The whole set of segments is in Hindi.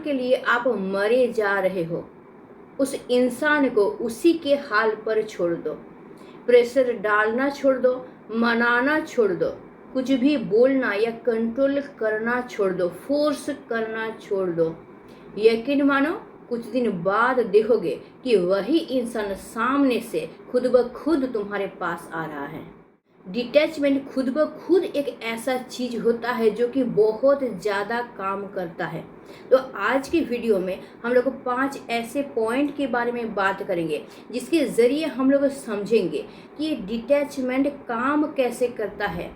के लिए आप मरे जा रहे हो, उस इंसान को उसी के हाल पर छोड़ दो। प्रेशर डालना छोड़ दो, मनाना छोड़ दो, कुछ भी बोलना या कंट्रोल करना छोड़ दो, फोर्स करना छोड़ दो। यकीन मानो, कुछ दिन बाद देखोगे कि वही इंसान सामने से खुद ब खुद तुम्हारे पास आ रहा है। डिटैचमेंट खुद ब खुद एक ऐसा चीज होता है जो कि बहुत ज़्यादा काम करता है। तो आज की वीडियो में हम लोग 5 ऐसे पॉइंट के बारे में बात करेंगे जिसके ज़रिए हम लोग समझेंगे कि ये डिटैचमेंट काम कैसे करता है।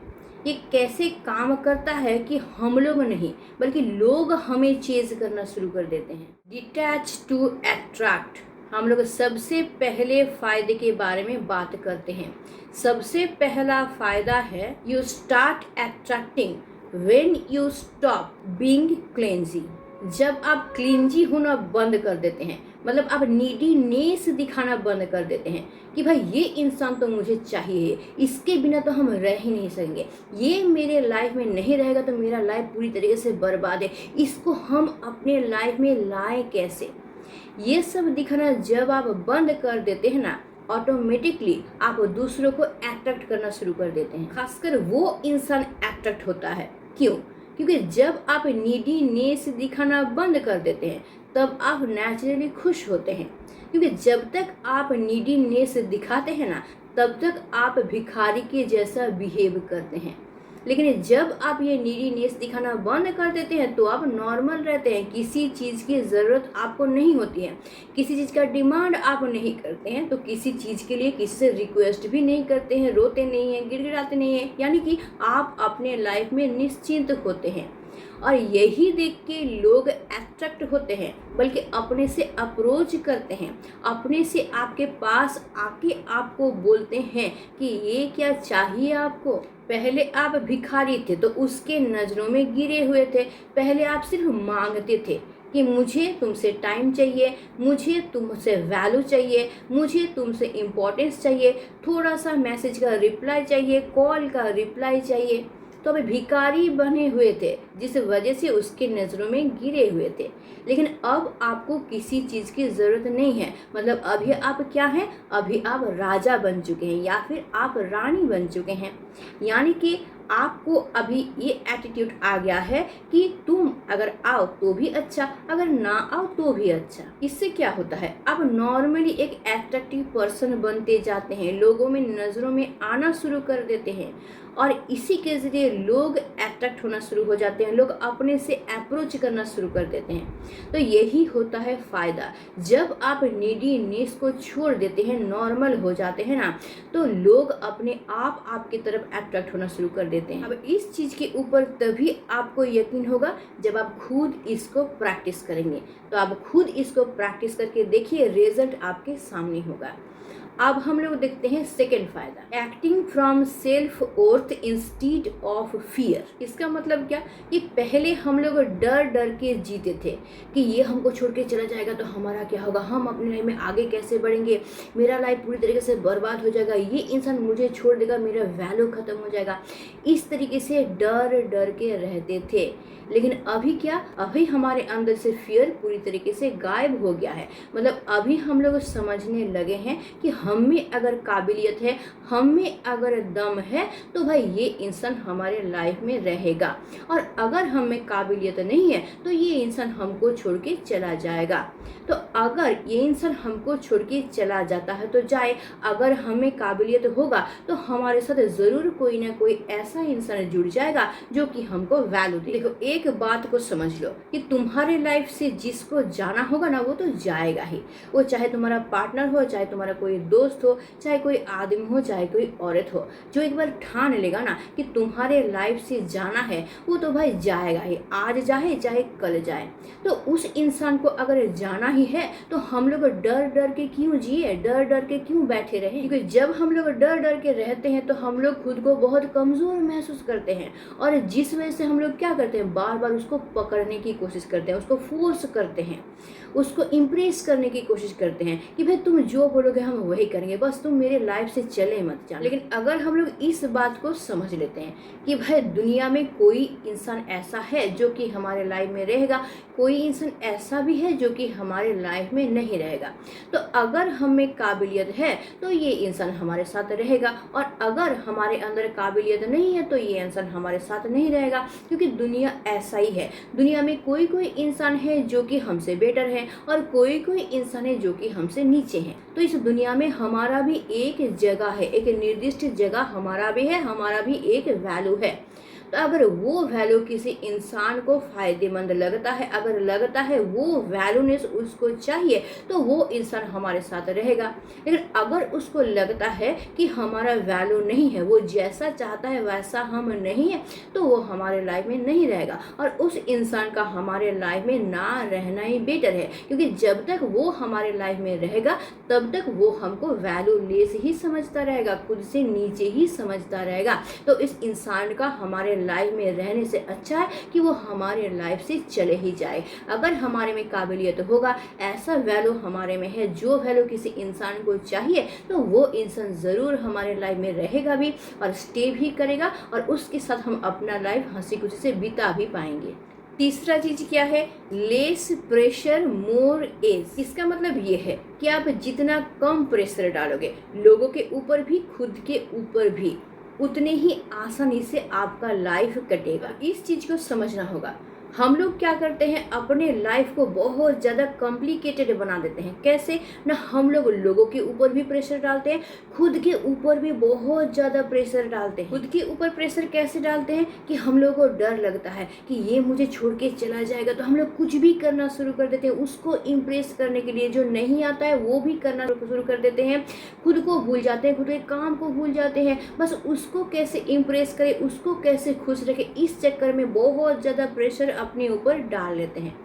ये कैसे काम करता है कि हम लोग नहीं बल्कि लोग हमें चेज करना शुरू कर देते हैं। Detach to attract. हम लोग सबसे पहले फ़ायदे के बारे में बात करते हैं। सबसे पहला फ़ायदा है you start attracting when you stop being clingy. जब आप क्लिंजी होना बंद कर देते हैं, मतलब आप नीडीनेस दिखाना बंद कर देते हैं कि भाई ये इंसान तो मुझे चाहिए, इसके बिना तो हम रह ही नहीं सकेंगे, ये मेरे लाइफ में नहीं रहेगा तो मेरा लाइफ पूरी तरीके से बर्बाद है, इसको हम अपने लाइफ में लाएं कैसे। ये सब दिखाना जब आप बंद कर देते हैं ना, ऑटोमेटिकली आप दूसरों को अट्रैक्ट करना शुरू कर देते हैं। खासकर वो इंसान अट्रैक्ट होता है। क्यों? क्योंकि जब आप नीडीनेस दिखाना बंद कर देते हैं तब आप नेचुरली खुश होते हैं। क्योंकि जब तक आप नीडीनेस दिखाते हैं ना, तब तक आप भिखारी के जैसा बिहेव करते हैं। लेकिन जब आप ये नीडीनेस दिखाना बंद कर देते हैं तो आप नॉर्मल रहते हैं, किसी चीज़ की ज़रूरत आपको नहीं होती है, किसी चीज़ का डिमांड आप नहीं करते हैं, तो किसी चीज़ के लिए किसी से रिक्वेस्ट भी नहीं करते हैं, रोते नहीं हैं, गिड़गिड़ाते नहीं हैं, यानी कि आप अपने लाइफ में निश्चिंत होते हैं। और यही देख के लोग अट्रैक्ट होते हैं, बल्कि अपने से अप्रोच करते हैं, अपने से आपके पास आके आपको बोलते हैं कि ये क्या चाहिए आपको। पहले आप भिखारी थे तो उसके नज़रों में गिरे हुए थे। पहले आप सिर्फ मांगते थे कि मुझे तुमसे टाइम चाहिए, मुझे तुमसे वैल्यू चाहिए, मुझे तुमसे इम्पोर्टेंस चाहिए, थोड़ा सा मैसेज का रिप्लाई चाहिए, कॉल का रिप्लाई चाहिए। तो अभी भिखारी बने हुए थे, जिस वजह से उसके नज़रों में गिरे हुए थे। लेकिन अब आपको किसी चीज़ की ज़रूरत नहीं है, मतलब अभी आप क्या हैं, अभी आप राजा बन चुके हैं या फिर आप रानी बन चुके हैं। यानी कि आपको अभी ये एटीट्यूड आ गया है कि तुम अगर आओ तो भी अच्छा, अगर ना आओ तो भी अच्छा। इससे क्या होता है, आप नॉर्मली एक एट्रैक्टिव पर्सन बनते जाते हैं, लोगों में नज़रों में आना शुरू कर देते हैं और इसी के ज़रिए लोग अट्रैक्ट होना शुरू हो जाते हैं, लोग अपने से अप्रोच करना शुरू कर देते हैं। तो यही होता है फ़ायदा। जब आप नीडीनेस को छोड़ देते हैं, नॉर्मल हो जाते हैं ना, तो लोग अपने आप आपकी तरफ अट्रैक्ट होना शुरू कर देते हैं। अब इस चीज़ के ऊपर तभी आपको यकीन होगा जब आप खुद इसको प्रैक्टिस करेंगे। तो आप खुद इसको प्रैक्टिस करके देखिए, रिजल्ट आपके सामने होगा। अब हम लोग देखते हैं सेकेंड फायदा, acting from self worth instead of fear. इसका मतलब क्या कि पहले हम लोग डर डर के जीते थे कि ये हमको छोड़ के चला जाएगा तो हमारा क्या होगा, हम अपने लाइफ में आगे कैसे बढ़ेंगे, मेरा लाइफ पूरी तरीके से बर्बाद हो जाएगा, ये इंसान मुझे छोड़ देगा, मेरा वैल्यू खत्म हो जाएगा। इस तरीके से डर डर के रहते थे। लेकिन अभी क्या, अभी हमारे अंदर से फियर पूरी तरीके से गायब हो गया है। मतलब अभी हम लोग समझने लगे हैं कि हम में अगर काबिलियत है, हम में अगर दम है, तो भाई ये इंसान हमारे लाइफ में रहेगा, और अगर हम में काबिलियत नहीं है तो ये इंसान हमको छोड़ के चला जाएगा। तो अगर ये इंसान हमको छोड़ के चला जाता है तो जाए, अगर हमें काबिलियत होगा तो हमारे साथ ज़रूर कोई ना कोई ऐसा इंसान जुड़ जाएगा जो कि हमको वैल्यू दे। देखो, एक बात को समझ लो कि तुम्हारे लाइफ से जिसको जाना होगा ना, वो तो जाएगा ही। वो चाहे तुम्हारा पार्टनर हो, चाहे तुम्हारा कोई दोस्त हो, चाहे कोई आदमी हो, चाहे कोई औरत हो, जो एक बार ठान लेगा ना कि तुम्हारे लाइफ से जाना है, वो तो भाई जाएगा ही, आज जाए चाहे कल जाए। तो उस इंसान को अगर जाना ही है तो हम लोग डर डर के क्यों जिए, डर डर के क्यों बैठे रहे। क्योंकि जब हम लोग डर डर के रहते हैं तो हम लोग खुद को बहुत कमज़ोर महसूस करते हैं, और जिस वजह से हम लोग क्या करते हैं, बार बार उसको पकड़ने की कोशिश करते हैं, उसको फोर्स करते हैं। उसको इम्प्रेस करने की कोशिश करते हैं कि भाई तुम जो बोलोगे हम वही करेंगे, बस तुम मेरे लाइफ से चले मत जाना। लेकिन अगर हम लोग इस बात को समझ लेते हैं कि भाई दुनिया में कोई इंसान ऐसा है जो कि हमारे लाइफ में रहेगा, कोई इंसान ऐसा भी है जो कि हमारे लाइफ में नहीं रहेगा, तो अगर हमें काबिलियत है तो ये इंसान हमारे साथ रहेगा, और अगर हमारे अंदर काबिलियत नहीं है तो ये इंसान हमारे साथ नहीं रहेगा। क्योंकि दुनिया ऐसा ही है, दुनिया में कोई कोई इंसान है जो कि हमसे बेटर है और कोई कोई इंसान है जो कि हमसे नीचे है। तो इस दुनिया में हमारा भी एक जगह है, एक निर्दिष्ट जगह हमारा भी है, हमारा भी एक वैल्यू है। तो अगर वो वैल्यू किसी इंसान को फायदेमंद लगता है, अगर लगता है वो वैल्यूनेस उसको चाहिए, तो वो इंसान हमारे साथ रहेगा। लेकिन अगर उसको लगता है कि हमारा वैल्यू नहीं है, वो जैसा चाहता है वैसा हम नहीं है, तो वो हमारे लाइफ में नहीं रहेगा, और उस इंसान का हमारे लाइफ में ना रहना ही बेटर है। क्योंकि जब तक वो हमारे लाइफ में रहेगा तब तक वो हमको वैल्यू लेस ही समझता रहेगा, खुद से नीचे ही समझता रहेगा। तो इस इंसान का हमारे लाइफ में रहने से अच्छा है कि वो हमारे लाइफ से चले ही जाए। अगर हमारे में काबिलियत होगा, ऐसा वैल्यू हमारे में है जो वैल्यू किसी इंसान को चाहिए, तो वो इंसान ज़रूर हमारे लाइफ में रहेगा भी और स्टे भी करेगा, और उसके साथ हम अपना लाइफ हंसी खुशी से बिता भी पाएंगे। तीसरा चीज क्या है? Less pressure more age. इसका मतलब ये है कि आप जितना कम प्रेशर डालोगे लोगों के ऊपर भी, खुद के ऊपर भी, उतने ही आसानी से आपका लाइफ कटेगा। इस चीज को समझना होगा। हम लोग क्या करते हैं, अपने लाइफ को बहुत ज़्यादा कॉम्प्लिकेटेड बना देते हैं। कैसे ना, हम लोग लोगों के ऊपर भी प्रेशर डालते हैं, खुद के ऊपर भी बहुत ज़्यादा प्रेशर डालते हैं। खुद के ऊपर प्रेशर कैसे डालते हैं कि हम लोग को डर लगता है कि ये मुझे छोड़ के चला जाएगा, तो हम लोग कुछ भी करना शुरू कर देते हैं उसको इम्प्रेस करने के लिए। जो नहीं आता है वो भी करना शुरू कर देते हैं, खुद को भूल जाते हैं, खुद के काम को भूल जाते हैं, बस उसको कैसे इम्प्रेस करें, उसको कैसे खुश रखें, इस चक्कर में बहुत ज़्यादा प्रेशर अपने ऊपर डाल लेते हैं।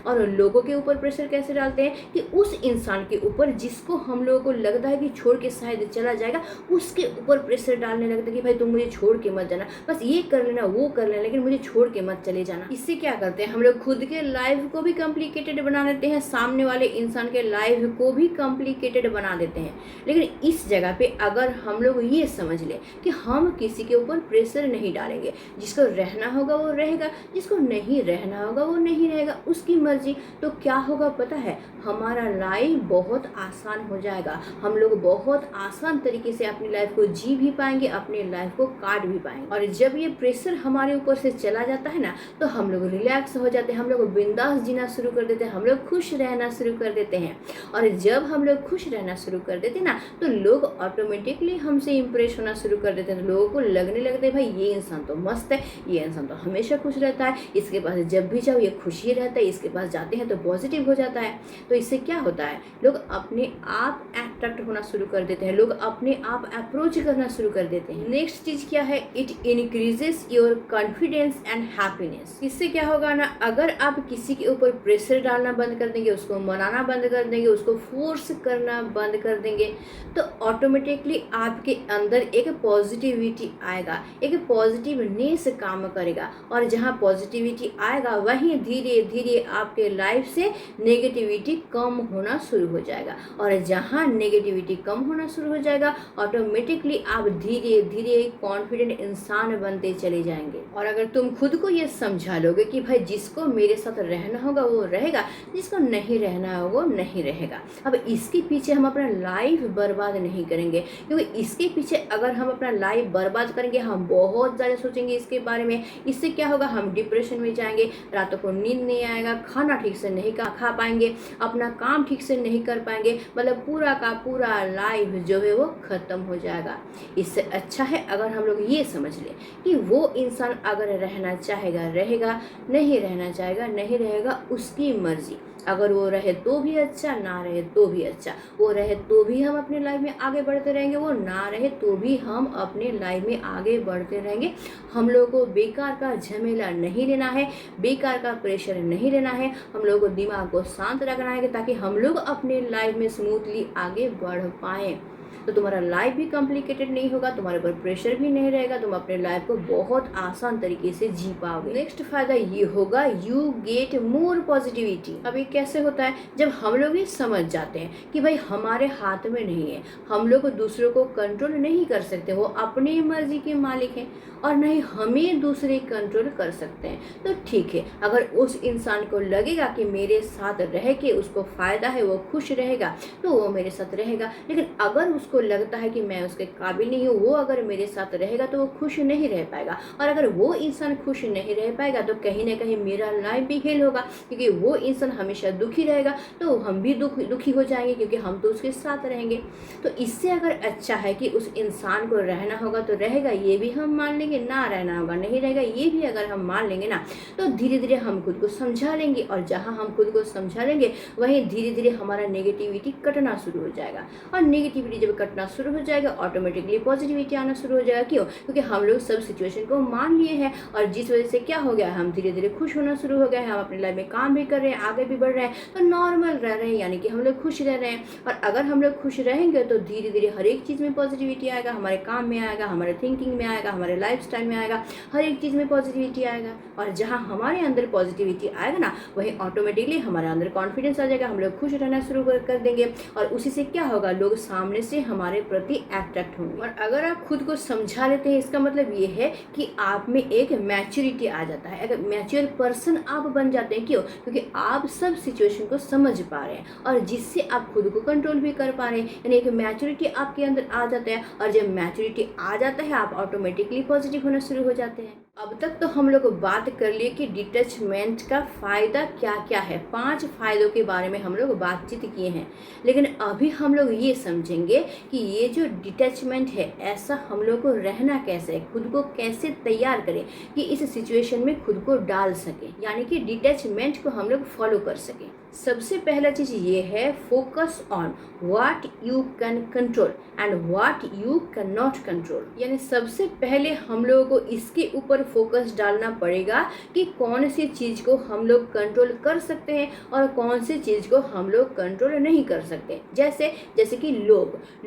और लोगों के ऊपर प्रेशर कैसे डालते हैं कि उस इंसान के ऊपर जिसको हम लोगों को लगता है कि छोड़ के शायद चला जाएगा, उसके ऊपर प्रेशर डालने लगते हैं कि भाई तुम मुझे छोड़ के मत जाना, बस ये कर लेना वो कर लेना, लेकिन मुझे छोड़ के मत चले जाना। इससे क्या करते हैं, हम लोग खुद के लाइफ को भी कॉम्प्लिकेटेड बना देते हैं, सामने वाले इंसान के लाइफ को भी कॉम्प्लिकेटेड बना देते हैं। लेकिन इस जगह पे अगर हम लोग ये समझ लें कि हम किसी के ऊपर प्रेशर नहीं डालेंगे, जिसको रहना होगा वो रहेगा, जिसको नहीं रहना होगा वो नहीं रहेगा, उसकी मर्जी, तो क्या होगा पता है, हमारा लाइफ बहुत आसान हो जाएगा। हम लोग बहुत आसान तरीके से अपनी लाइफ को जी भी पाएंगे, अपनी लाइफ को काट भी पाएंगे। और जब ये प्रेशर हमारे ऊपर से चला जाता है ना, तो हम लोग रिलैक्स हो जाते हैं, हम लोग बिंदास जीना शुरू कर देते हैं, हम लोग खुश रहना शुरू कर देते हैं। और जब हम लोग खुश रहना शुरू कर देते हैं ना, तो लोग ऑटोमेटिकली हमसे इम्प्रेस होना शुरू कर देते हैं। लोगों को लगने लगता है भाई ये इंसान तो मस्त है, ये इंसान तो हमेशा खुश रहता है, इसके पास जब भी जाओ ये खुश ही रहता है, इसके पास जाते हैं तो पॉजिटिव हो जाता है। तो इससे क्या होता है, लोग अपने आप अट्रैक्ट होना शुरू कर देते हैं, लोग अपने आप अप्रोच करना शुरू कर देते हैं। नेक्स्ट चीज क्या है, it increases your confidence and happiness. इससे क्या होगा ना, अगर आप किसी के ऊपर प्रेशर डालना बंद कर देंगे, उसको मनाना बंद कर देंगे, उसको फोर्स करना बंद कर देंगे, तो ऑटोमेटिकली आपके अंदर एक पॉजिटिविटी आएगा, एक पॉजिटिवनेस काम करेगा। और जहाँ पॉजिटिविटी आएगा वहीं धीरे धीरे आपके लाइफ से नेगेटिविटी कम होना शुरू हो जाएगा। और जहाँ नेगेटिविटी कम होना शुरू हो जाएगा, ऑटोमेटिकली आप धीरे धीरे कॉन्फिडेंट इंसान बनते चले जाएंगे। और अगर तुम खुद को ये समझा लोगे कि भाई जिसको मेरे साथ रहना होगा वो रहेगा, जिसको नहीं रहना होगा वो नहीं रहेगा, अब इसके पीछे हम अपना लाइफ बर्बाद नहीं करेंगे। क्योंकि इसके पीछे अगर हम अपना लाइफ बर्बाद करेंगे, हम बहुत ज़्यादा सोचेंगे इसके बारे में, इससे क्या होगा, हम डिप्रेशन में जाएंगे, रातों को नींद नहीं आएगा, खाना ठीक से नहीं खा पाएंगे, अपना काम ठीक से नहीं कर पाएंगे, मतलब पूरा का पूरा लाइफ जो है वो ख़त्म हो जाएगा। इससे अच्छा है अगर हम लोग ये समझ लें कि वो इंसान अगर रहना चाहेगा रहेगा, नहीं रहना चाहेगा नहीं रहेगा, उसकी मर्जी। अगर वो रहे तो भी अच्छा, ना रहे तो भी अच्छा, वो रहे तो भी हम अपने लाइफ में आगे बढ़ते रहेंगे, वो ना रहे तो भी हम अपने लाइफ में आगे बढ़ते रहेंगे। हम लोगों को बेकार का झमेला नहीं लेना है, बेकार का प्रेशर नहीं लेना है, हम लोगों को दिमाग को शांत रखना है ताकि हम लोग अपने लाइफ में स्मूथली आगे बढ़ पाएँ। तो तुम्हारा लाइफ भी कॉम्प्लिकेटेड नहीं होगा, तुम्हारे ऊपर प्रेशर भी नहीं रहेगा, तुम अपने लाइफ को बहुत आसान तरीके से जी पाओगे। नेक्स्ट फायदा ये होगा, यू गेट मोर पॉजिटिविटी। अब ये कैसे होता है? जब हम लोग ये समझ जाते हैं कि भाई हमारे हाथ में नहीं है, हम लोग दूसरों को कंट्रोल नहीं कर सकते, वो अपनी मर्जी के मालिक हैं और नहीं हमें दूसरे कंट्रोल कर सकते हैं, तो ठीक है, अगर उस इंसान को लगेगा कि मेरे साथ रह के उसको फ़ायदा है, वो खुश रहेगा, तो वो मेरे साथ रहेगा। लेकिन अगर उसको लगता है कि मैं उसके काबिल नहीं हूँ, वो अगर मेरे साथ रहेगा तो वो खुश नहीं रह पाएगा, और अगर वो इंसान खुश नहीं रह पाएगा तो कहीं ना कहीं मेरा लाइफ भी हेल होगा, क्योंकि वो इंसान हमेशा दुखी रहेगा तो हम भी दुखी हो जाएंगे, क्योंकि हम तो उसके साथ रहेंगे। तो इससे अगर अच्छा है कि उस इंसान को रहना होगा तो रहेगा, ये भी हम मान लेंगे, ना रहना होगा नहीं रहेगा, ये भी अगर हम मान लेंगे ना, तो धीरे धीरे हम खुद को समझा लेंगे, और जहाँ हम खुद को समझा लेंगे वहीं धीरे धीरे हमारा नेगेटिविटी कटना शुरू हो जाएगा, और नेगेटिविटी जब कटना शुरू हो जाएगा ऑटोमेटिकली पॉजिटिविटी आना शुरू हो जाएगा। क्यों? क्योंकि हम लोग सब सिचुएशन को मान लिए हैं, और जिस वजह से क्या हो गया, हम धीरे धीरे खुश होना शुरू हो गए हैं, हम अपनी लाइफ में काम भी कर रहे हैं, आगे भी बढ़ रहे हैं, तो नॉर्मल रह रहे हैं, यानी कि हम लोग खुश रह रहे हैं। और अगर हम लोग खुश रहेंगे तो धीरे धीरे हर एक चीज़ में पॉजिटिविटी आएगा, हमारे काम में आएगा, हमारे थिंकिंग में आएगा, हमारे लाइफ स्टाइल में आएगा, हर एक चीज़ में पॉजिटिविटी आएगा। और जहाँ हमारे अंदर पॉजिटिविटी आएगा ना, वहीं ऑटोमेटिकली हमारे अंदर कॉन्फिडेंस आ जाएगा, हम लोग खुश रहना शुरू कर देंगे, और उसी से क्या होगा, लोग सामने से हमारे प्रति अट्रैक्ट होंगे। और अगर आप खुद को समझा लेते हैं, इसका मतलब ये है कि आप में एक मैच्योरिटी आ जाता है, एक मैच्योर पर्सन आप बन जाते हैं। क्यों? क्योंकि आप सब सिचुएशन को समझ पा रहे हैं, और जिससे आप खुद को कंट्रोल भी कर पा रहे हैं, यानी एक मैच्योरिटी आपके अंदर आ जाता है, और जब मैच्योरिटी आ जाता है आप ऑटोमेटिकली पॉजिटिव होना शुरू हो जाते हैं। अब तक तो हम लोग बात कर लिए कि डिटैचमेंट का फ़ायदा क्या क्या है, 5 फायदों के बारे में हम लोग बातचीत किए हैं, लेकिन अभी हम लोग ये समझेंगे कि ये जो डिटैचमेंट है, ऐसा हम लोग को रहना कैसे है, खुद को कैसे तैयार करें कि इस सिचुएशन में खुद को डाल सकें, यानी कि डिटैचमेंट को हम लोग फॉलो कर सकें। सबसे पहला चीज़ ये है, focus on what you can control and what you can not control. यानी सबसे पहले हम लोगों को इसके ऊपर फोकस डालना पड़ेगा कि कौन सी चीज़ को हम लोग कंट्रोल कर सकते हैं और कौन सी चीज़ को हम लोग कंट्रोल नहीं कर सकते। जैसे कि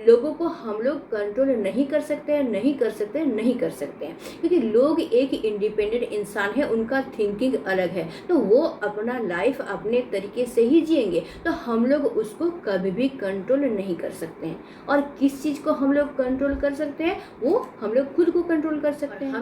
लोगों को हम लोग कंट्रोल नहीं कर सकते हैं, क्योंकि लोग एक इंडिपेंडेंट इंसान है, उनका थिंकिंग अलग है, तो वो अपना लाइफ अपने तरीके से ही जिएंगे, तो हम लोग उसको कभी भी कंट्रोल नहीं कर सकते हैं। और किस चीज़ को हम लोग कंट्रोल कर सकते हैं, वो हम लोग खुद को कंट्रोल कर सकते हैं।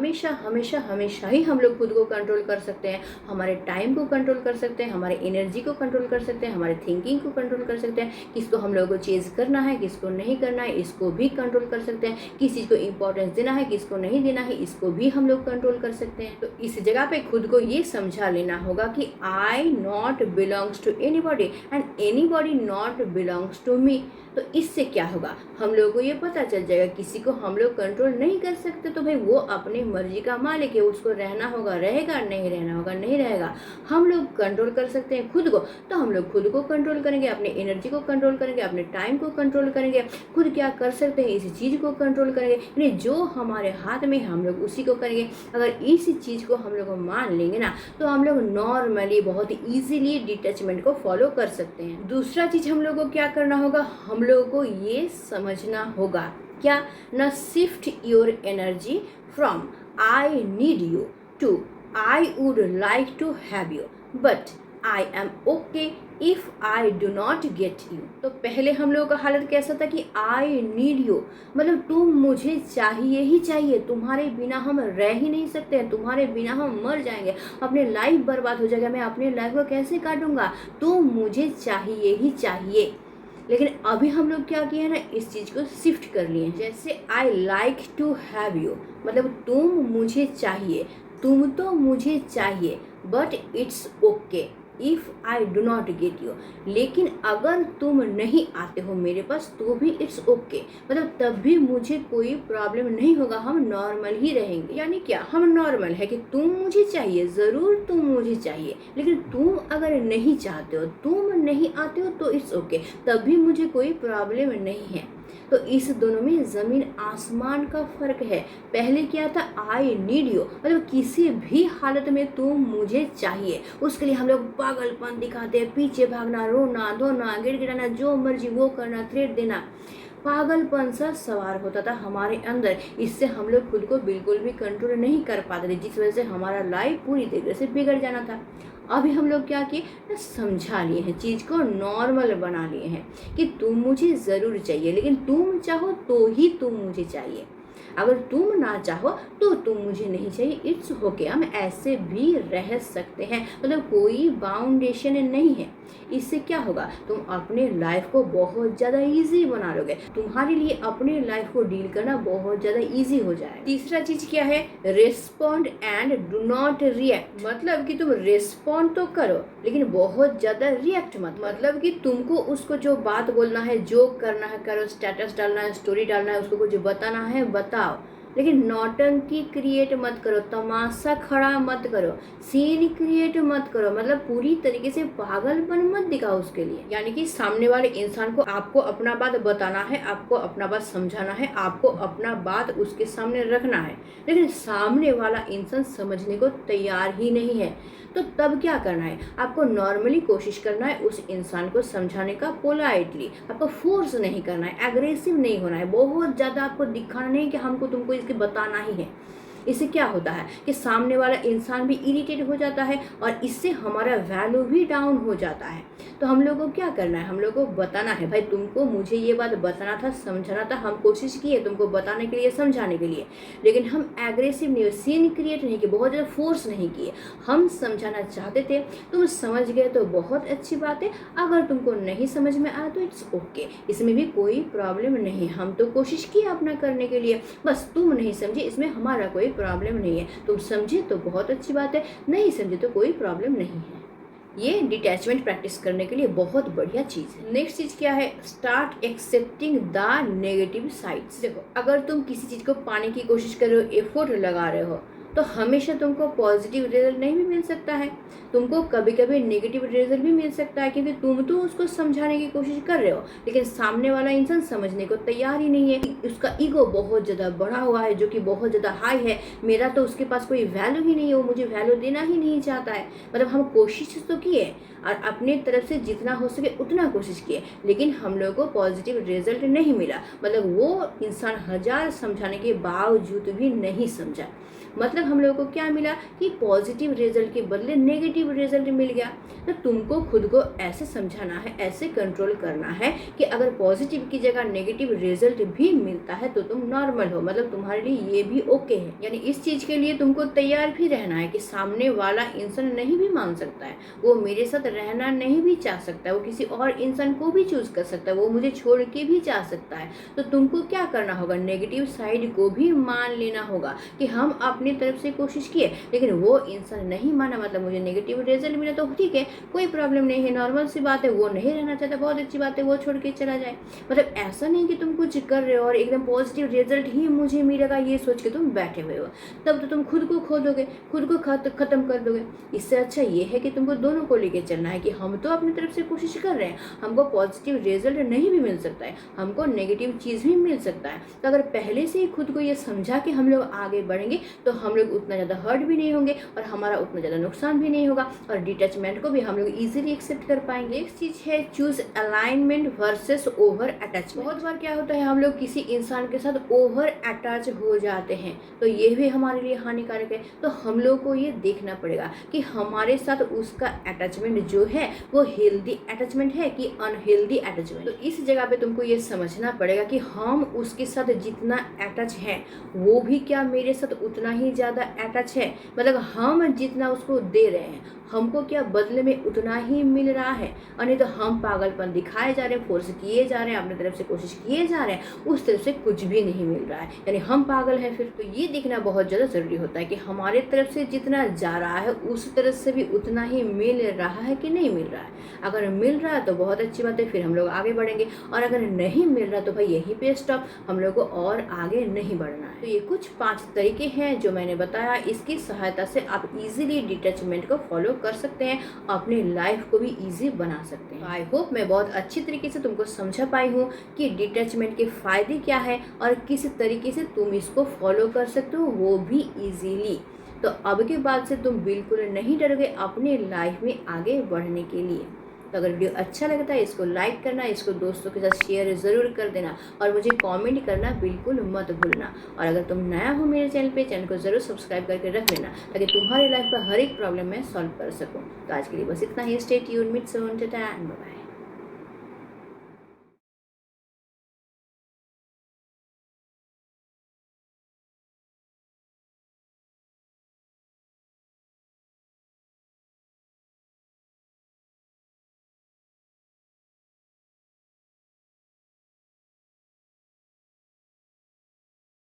हमेशा ही हम लोग खुद को कंट्रोल कर सकते हैं, हमारे टाइम को कंट्रोल कर सकते हैं, हमारे एनर्जी को कंट्रोल कर सकते हैं, हमारे थिंकिंग को कंट्रोल कर सकते हैं, किसको हम लोगों को चेज करना है, किसको नहीं करना है, इसको भी कंट्रोल कर सकते हैं, किस चीज़ को इंपॉर्टेंस देना है, किसको नहीं देना है, इसको भी हम लोग कंट्रोल कर सकते हैं। तो इस जगह पे खुद को ये समझा लेना होगा कि I not belongs to anybody and anybody not belongs to me. तो इससे क्या होगा, हम लोगों को ये पता चल जाएगा किसी को हम लोग कंट्रोल नहीं कर सकते, तो भाई वो अपनी मर्जी का मालिक है, उसको रहना होगा रहेगा, नहीं रहना होगा नहीं रहेगा। हम लोग कंट्रोल कर सकते हैं खुद को, तो हम लोग खुद को कंट्रोल करेंगे, अपनी एनर्जी को कंट्रोल करेंगे, अपने टाइम को कंट्रोल करेंगे, खुद क्या कर सकते हैं इस चीज़ को कंट्रोल करेंगे, यानी जो हमारे हाथ में हम लोग उसी को करेंगे। अगर इस चीज़ को हम लोग मान लेंगे ना, तो हम लोग नॉर्मली बहुत ईजिली डिटैचमेंट को फॉलो कर सकते हैं। दूसरा चीज़ हम लोग को क्या करना होगा, हम लोगों को ये समझना होगा क्या, ना shift your energy from I need you to I would like to have you but I am okay if I do not get you. तो पहले हम लोगों का हालत कैसा था कि आई नीड यू, मतलब तुम मुझे चाहिए ही चाहिए, तुम्हारे बिना हम रह ही नहीं सकते हैं, तुम्हारे बिना हम मर जाएंगे, अपनी लाइफ बर्बाद हो जाएगा, मैं अपनी लाइफ को कैसे काटूंगा, तुम मुझे चाहिए ही चाहिए। लेकिन अभी हम लोग क्या किए हैं ना, इस चीज़ को शिफ्ट कर लिए हैं। जैसे I like to have you, मतलब तुम मुझे चाहिए, तुम तो मुझे चाहिए, but it's okay if I do not get you. लेकिन अगर तुम नहीं आते हो मेरे पास तो भी इट्स ओके, मतलब तब भी मुझे कोई प्रॉब्लम नहीं होगा, हम नॉर्मल ही रहेंगे। यानी क्या, हम नॉर्मल है कि तुम मुझे चाहिए, ज़रूर तुम मुझे चाहिए, लेकिन तुम अगर नहीं चाहते हो, तुम नहीं आते हो तो इट्स ओके, तब भी मुझे कोई प्रॉब्लम नहीं है। तो इस दोनों में ज़मीन आसमान का फ़र्क है। पहले क्या था, आई नीड यू, मतलब किसी भी हालत में तुम मुझे चाहिए, उसके लिए हम लोग पागलपन दिखाते हैं, पीछे भागना, रोना धोना, गिड़गिड़ाना, जो मर्जी वो करना, थ्रेट देना। पागलपन सा सवार होता था हमारे अंदर। इससे हम लोग खुद को बिल्कुल भी कंट्रोल नहीं कर पाते थे, जिस वजह से हमारा लाइफ पूरी तरीके से बिगड़ जाना था। अभी हम लोग क्या किए ना, समझा लिए हैं, चीज़ को नॉर्मल बना लिए हैं कि तुम मुझे ज़रूर चाहिए, लेकिन तुम चाहो तो ही तुम मुझे चाहिए। अगर तुम ना चाहो तो तुम मुझे नहीं चाहिए, इट्स ओके, हम ऐसे भी रह सकते हैं। मतलब कोई बाउंडेशन नहीं है। इससे क्या होगा, तुम अपने लाइफ को बहुत ज़्यादा इजी बना लोगे। तुम्हारे लिए अपने लाइफ को डील करना बहुत ज़्यादा इजी हो जाए। तीसरा चीज़ क्या है, respond and do not react. मतलब कि तुम रिस्पॉन्ड तो करो लेकिन बहुत ज़्यादा रिएक्ट मत। मतलब कि तुमको उसको जो बात बोलना है, जो करना है करो, स्टेटस डालना है, स्टोरी डालना है, उसको कुछ बताना है बताओ, लेकिन नौटंकी क्रिएट मत करो, तमाशा खड़ा मत करो, सीन क्रिएट मत करो। मतलब पूरी तरीके से पागलपन मत दिखाओ उसके लिए। यानी कि सामने वाले इंसान को आपको अपना बात बताना है, आपको अपना बात समझाना है, आपको अपना बात उसके सामने रखना है, लेकिन सामने वाला इंसान समझने को तैयार ही नहीं है। तो तब क्या करना है, आपको नॉर्मली कोशिश करना है उस इंसान को समझाने का, पोलाइटली। आपको फोर्स नहीं करना है, एग्रेसिव नहीं होना है, बहुत ज़्यादा आपको दिखाना नहीं कि हमको तुमको इसके बताना ही है। इससे क्या होता है कि सामने वाला इंसान भी इरिटेट हो जाता है और इससे हमारा वैल्यू भी डाउन हो जाता है। तो हम लोगों को क्या करना है, हम लोगों को बताना है, भाई तुमको मुझे ये बात बताना था, समझाना था, हम कोशिश किए तुमको बताने के लिए, समझाने के लिए, लेकिन हम एग्रेसिव नहीं हुए, सीन क्रिएट नहीं किए, बहुत ज़्यादा फोर्स नहीं किए। हम समझाना चाहते थे, तुम समझ गए तो बहुत अच्छी बात है, अगर तुमको नहीं समझ में आया तो इट्स ओके, इसमें भी कोई प्रॉब्लम नहीं। हम तो कोशिश किए अपना करने के लिए, बस तुम नहीं समझे, इसमें हमारा कोई प्रॉब्लम नहीं है। तुम समझे तो बहुत अच्छी बात है, नहीं समझे तो कोई प्रॉब्लम नहीं है। ये डिटैचमेंट प्रैक्टिस करने के लिए बहुत बढ़िया चीज़ है। नेक्स्ट चीज़ क्या है, start accepting the negative sides. देखो, अगर तुम किसी चीज़ को पाने की कोशिश कर रहे हो, एफर्ट लगा रहे हो, तो हमेशा तुमको पॉजिटिव रिजल्ट नहीं भी मिल सकता है, तुमको कभी कभी नेगेटिव रिजल्ट भी मिल सकता है, क्योंकि तुम तो उसको समझाने की कोशिश कर रहे हो, लेकिन सामने वाला इंसान समझने को तैयार ही नहीं है। उसका ईगो बहुत ज़्यादा बढ़ा हुआ है, जो कि बहुत ज़्यादा हाई है। मेरा तो उसके पास कोई वैल्यू ही नहीं है, वो मुझे वैल्यू देना ही नहीं चाहता है। मतलब हम कोशिश तो किए और अपने तरफ से जितना हो सके उतना कोशिश किए, लेकिन हम लोगों को पॉजिटिव रिजल्ट नहीं मिला। मतलब वो इंसान 1000 समझाने के बावजूद भी नहीं समझा। मतलब हम लोगों को क्या मिला कि पॉजिटिव रिजल्ट के बदले नेगेटिव रिजल्ट मिल गया। तो तुमको खुद को ऐसे समझाना है, ऐसे कंट्रोल करना है कि अगर पॉजिटिव की जगह नेगेटिव रिजल्ट भी मिलता है तो तुम नॉर्मल हो, मतलब तुम्हारे लिए ये भी ओके है। यानी इस चीज़ के लिए तुमको तैयार भी रहना है कि सामने वाला इंसान नहीं भी मान सकता है, वो मेरे साथ रहना नहीं भी चाह सकता है, वो किसी और इंसान को भी चूज कर सकता है, वो मुझे छोड़ के भी जा सकता है। तो तुमको क्या करना होगा, नेगेटिव साइड को भी मान लेना होगा कि हम अपनी तरफ से कोशिश किए लेकिन वो इंसान नहीं माना, मतलब मुझे नेगेटिव रिजल्ट मिला, तो ठीक है, कोई प्रॉब्लम नहीं है, नॉर्मल सी बात है। वो नहीं रहना चाहता, बहुत अच्छी बात है, वो छोड़ के चला जाए। मतलब ऐसा नहीं कि तुम कुछ कर रहे हो और एकदम पॉजिटिव रिजल्ट ही मुझे मिलेगा ये सोच के तुम बैठे हुए हो, तब तो तुम खुद को खो दोगे, खुद को खत्म कर दोगे। इससे अच्छा ये है कि तुमको दोनों को लेके चलना है कि हम तो अपनी तरफ से कोशिश कर रहे हैं, हमको पॉजिटिव रिजल्ट नहीं भी मिल सकता है, हमको नेगेटिव चीज़ भी मिल सकता है। तो अगर पहले से ही खुद को ये समझा कि हम लोग आगे बढ़ेंगे तो हम लोग उतना ज़्यादा हर्ट भी नहीं होंगे और हमारा उतना ज़्यादा नुकसान भी नहीं होगा और डिटैचमेंट को भी हम लोग इजीली एक्सेप्ट कर पाएंगे। एक चीज़ है, choose alignment versus over attachment. बहुत बार क्या होता है, हम लोग किसी इंसान के साथ ओवर अटैच हो जाते हैं, तो ये भी हमारे लिए हानिकारक है। तो हम लोग को ये देखना पड़ेगा कि हमारे साथ उसका अटैचमेंट जो है वो हेल्दी अटैचमेंट है कि अनहेल्दी अटैचमेंट। तो इस जगह पे तुमको ये समझना पड़ेगा कि हम उसके साथ जितना अटैच हैं वो भी क्या मेरे साथ उतना ही ज़्यादा अटैच है। मतलब हम जितना उसको दे रहे हैं हमको क्या बदले में उतना ही मिल रहा है, और नहीं तो हम पागलपन दिखाए जा रहे हैं, फोर्स किए जा रहे हैं, अपनी तरफ से कोशिश किए जा रहे हैं, उस तरफ से कुछ भी नहीं मिल रहा है, यानी हम पागल हैं फिर। तो ये देखना बहुत ज़्यादा ज़रूरी होता है कि हमारे तरफ से जितना जा रहा है उस तरफ से भी उतना ही मिल रहा है कि नहीं मिल रहा है। अगर मिल रहा है तो बहुत अच्छी बात है, फिर हम लोग आगे बढ़ेंगे, और अगर नहीं मिल रहा तो भाई यहीं पे स्टॉप, हम लोग को और आगे नहीं बढ़ना है। तो ये कुछ 5 तरीके हैं जो मैंने बताया, इसकी सहायता से आप इजीली डिटैचमेंट को फॉलो कर सकते हैं, अपनी लाइफ को भी इजी बना सकते हैं। आई होप मैं बहुत अच्छी तरीके से तुमको समझा पाई हूँ कि डिटैचमेंट के फायदे क्या है और किस तरीके से तुम इसको फॉलो कर सकते हो, वो भी इजीली। तो अब के बाद से तुम बिल्कुल नहीं डरोगे अपनी लाइफ में आगे बढ़ने के लिए। तो अगर वीडियो अच्छा लगता है इसको लाइक करना, इसको दोस्तों के साथ शेयर ज़रूर कर देना और मुझे कमेंट करना बिल्कुल मत भूलना। और अगर तुम नया हो मेरे चैनल पे, चैनल को ज़रूर सब्सक्राइब करके रख लेना ताकि तुम्हारे लाइफ का हर एक प्रॉब्लम मैं सॉल्व कर सकूँ। तो आज के लिए बस इतना ही। Stay tuned, meet soon, tata and bye bye.